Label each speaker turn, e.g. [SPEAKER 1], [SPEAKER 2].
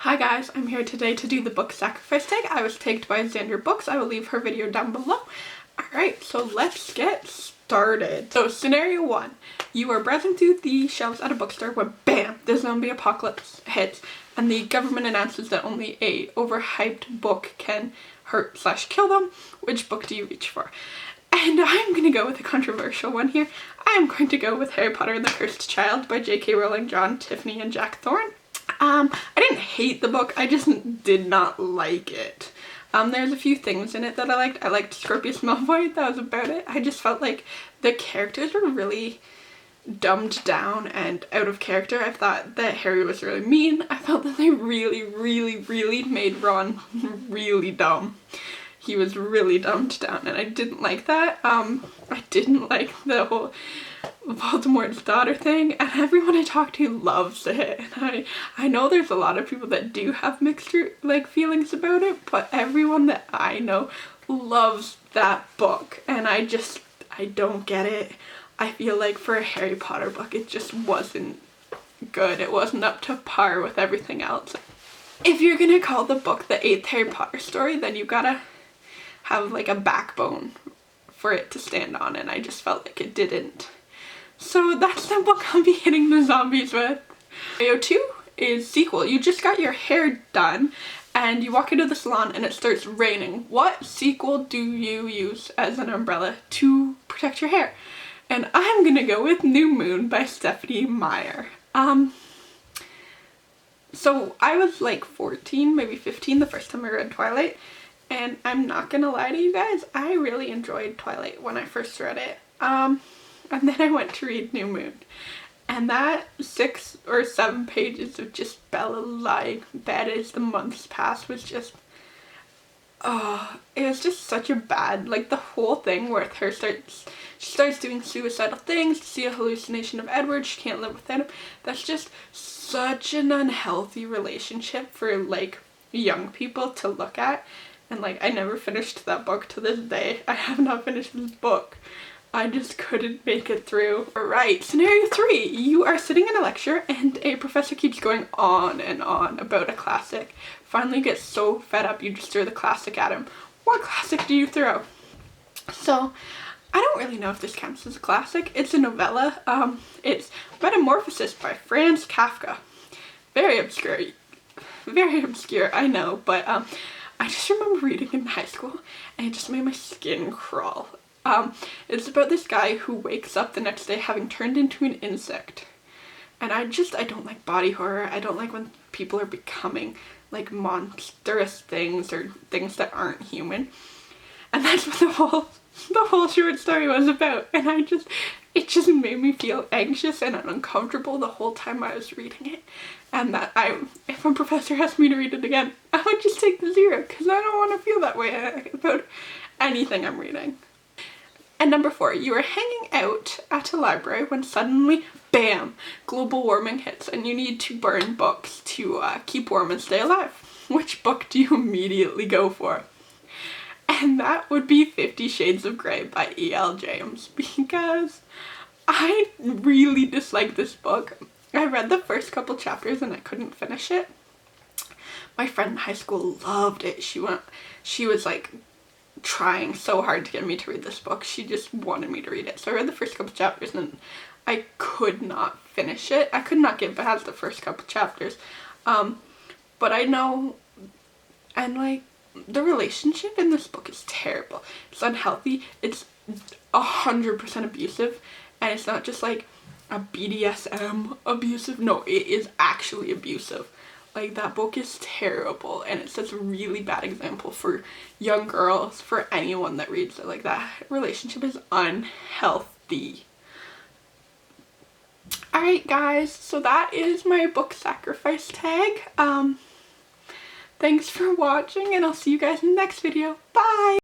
[SPEAKER 1] Hi guys, I'm here today to do the book sacrifice tag. I was tagged by Xander Books. I will leave her video down below. Alright, so let's get started. So scenario 1. You are browsing through the shelves at a bookstore when BAM! The zombie apocalypse hits and the government announces that only a overhyped book can hurt/kill them. Which book do you reach for? And I'm going to go with a controversial one here. I am going to go with Harry Potter and the Cursed Child by J.K. Rowling, John Tiffany, and Jack Thorne. I didn't hate the book, I just did not like it. There's a few things in it that I liked. I liked Scorpius Malfoy, that was about it. I just felt like the characters were really dumbed down and out of character. I thought that Harry was really mean. I felt that they really made Ron really dumb. He was really dumbed down and I didn't like that. I didn't like the whole Voldemort's daughter thing, and everyone I talk to loves it. And I know there's a lot of people that do have mixed feelings about it, but everyone that I know loves that book, and I don't get it. I feel like for a Harry Potter book, it just wasn't good. It wasn't up to par with everything else. If you're gonna call the book the 8th Harry Potter story, then you gotta have like a backbone for it to stand on, and I just felt like it didn't. So that's the book I'll be hitting the zombies with. Scenario 2 is sequel. You just got your hair done and you walk into the salon and it starts raining. What sequel do you use as an umbrella to protect your hair? And I'm gonna go with New Moon by Stephanie Meyer. So I was like 14, maybe 15 the first time I read Twilight, and I'm not gonna lie to you guys, I really enjoyed Twilight when I first read it. And then I went to read New Moon, and that 6 or 7 pages of just Bella lying in bed as the months passed was just, it was just such a bad, like the whole thing where her she starts doing suicidal things to see a hallucination of Edward, she can't live without him. That's just such an unhealthy relationship for like young people to look at, and like I never finished that book to this day. I have not finished this book. I just couldn't make it through. Alright, scenario 3. You are sitting in a lecture and a professor keeps going on and on about a classic. Finally you get so fed up you just throw the classic at him. What classic do you throw? So, I don't really know if this counts as a classic. It's a novella. It's Metamorphosis by Franz Kafka. Very obscure, I know, but I just remember reading it in high school and it just made my skin crawl. It's about this guy who wakes up the next day having turned into an insect. And I don't like body horror. I don't like when people are becoming like monstrous things or things that aren't human. And that's what the whole short story was about. And it just made me feel anxious and uncomfortable the whole time I was reading it. And that if a professor asked me to read it again, I would just take the 0 because I don't want to feel that way about anything I'm reading. And number 4, you are hanging out at a library when suddenly, BAM! Global warming hits and you need to burn books to keep warm and stay alive. Which book do you immediately go for? And that would be 50 Shades of Grey by E.L. James, because I really dislike this book. I read the first couple chapters and I couldn't finish it. My friend in high school loved it. She was like trying so hard to get me to read this book. She just wanted me to read it. So I read the first couple chapters and I could not finish it. I could not get past the first couple chapters. But I know, and like, the relationship in this book is terrible. It's unhealthy. It's 100% abusive. And it's not just like a BDSM abusive. No, it is actually abusive. Like, that book is terrible, and it sets a really bad example for young girls, for anyone that reads it. Like, that relationship is unhealthy. Alright guys, so that is my book sacrifice tag. Thanks for watching, and I'll see you guys in the next video. Bye!